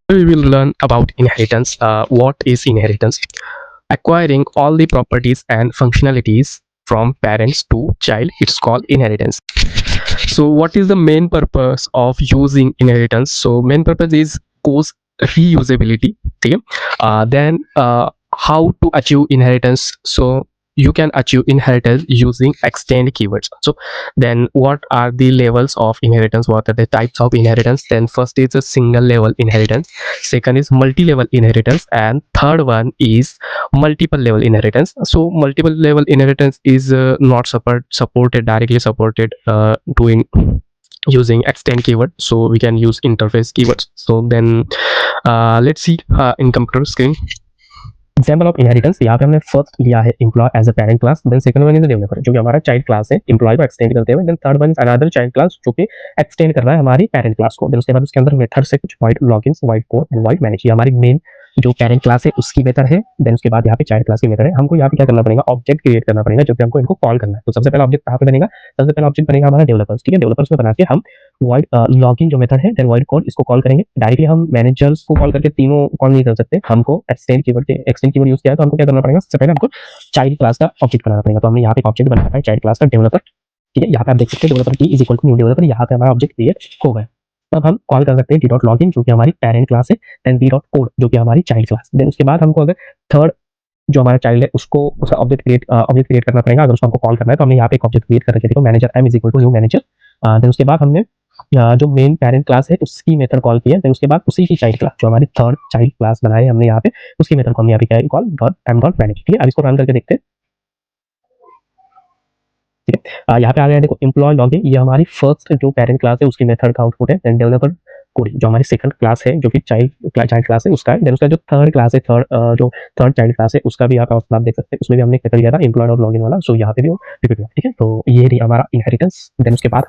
We will learn about inheritance. What is inheritance? Acquiring all the properties and functionalities from parents to child, it's called inheritance. So what is the main purpose of using inheritance? So main purpose is course reusability. Okay. Then how to achieve inheritance? So you can achieve inheritance using extend keywords. So then what are the levels of inheritance? What are the types of inheritance? Then first is a single level inheritance, second is multi-level inheritance, and third one is multiple level inheritance. So multiple level inheritance is not supported directly supported doing using extend keyword, so we can use interface keywords. So then let's see in computer screen example of inheritance. यहाँ पे हमने first लिया है employee as a parent class, then second one is developer जो कि हमारा child class है employee को एक्सटेंड करते हुए, then third one is another child class जो कि एक्सटेंड कर रहा है हमारी पेरेंट क्लास को। देन उसके बाद उसके अंदर मेथड से कुछ wide logins, wide code and wide manage, ये हमारी मेन जो पेरेंट क्लास है उसकी मेथड है। देन उसके बाद यहाँ पे चाइल्ड क्लास की मेथड है। हमको यहाँ पे क्या करना पड़ेगा, ऑब्जेक्ट क्रिएट करना पड़ेगा जो कि हमको इनको कॉल करना है। तो सबसे पहला ऑब्जेक्ट कहाँ पे बनेगा, सबसे पहला ऑब्जेक्ट बनेगा हमारा डेवलपर्स। ठीक है, डेवलपर्स में बना के हम वाइड लॉगिन जो मेथड है, देन वाइड कोड इसको कॉल करेंगे। डायरेक्टली हम मैनेजर्स को कॉल करके तीनों कॉल नहीं कर सकते, हमको एक्सटेंड कीवर्ड यूज किया है। तो हमको क्या करना पड़ेगा, सबसे पहले हमको चाइल्ड क्लास का ऑब्जेक्ट बनाना पड़ेगा। तो हमने यहाँ पे ऑब्जेक्ट बनाया है चाइल्ड क्लास का डेवलपर। ठीक है, यहाँ पे आप देख सकते हैं developer T is equal to new developer, यहाँ पे हमारा ऑब्जेक्ट क्रिएट हो गया। अब हम कॉल कर सकते हैं टी डॉट लॉगिन जो कि हमारी पेरेंट क्लास है, देन वी डॉट कोड जो कि हमारी चाइल्ड क्लास। देन उसके बाद हमको अगर थर्ड जो हमारा चाइल्ड है उसको उसका ऑब्जेक्ट क्रिएट करना पड़ेगा। अगर उसको हमको कॉल करना है तो हमने यहाँ पे एक ऑब्जेक्ट क्रिएट करके देखो, manager M is equal to new manager. Then उसके बाद हमने जो मेन पेरेंट क्लास है उसकी मेथड कॉल की है। देन उसके बाद उसी की चाइल्ड क्लास जो हमारी थर्ड चाइल्ड क्लास बनाई हमने यहाँ पे, उसकी मेथड को हमने यहाँ पे क्या है, call dot M dot manage. ठीक है, अब इसको रन करके देखते हैं। ठीक है, यहाँ पे आ गया देखो एम्प्लॉय लॉगिन, ये हमारी फर्स्ट जो पेरेंट क्लास है उसकी मेथड का आउटपुट है। देन डेवलपर कोड जो हमारी सेकंड क्लास है जो कि चाइल्ड क्लास है उसका है। देन उसका जो थर्ड क्लास है, जो थर्ड चाइल्ड क्लास है उसका भी यहाँ पे आप देख सकते हैं, उसमें भी हमने मेथड लिया था एम्प्लॉय डॉट लॉगिन वाला। सो यहाँ पे भी वो रिपीट हुआ। ठीक है, तो ये हमारा इनहेरिटेंस। देन उसके बाद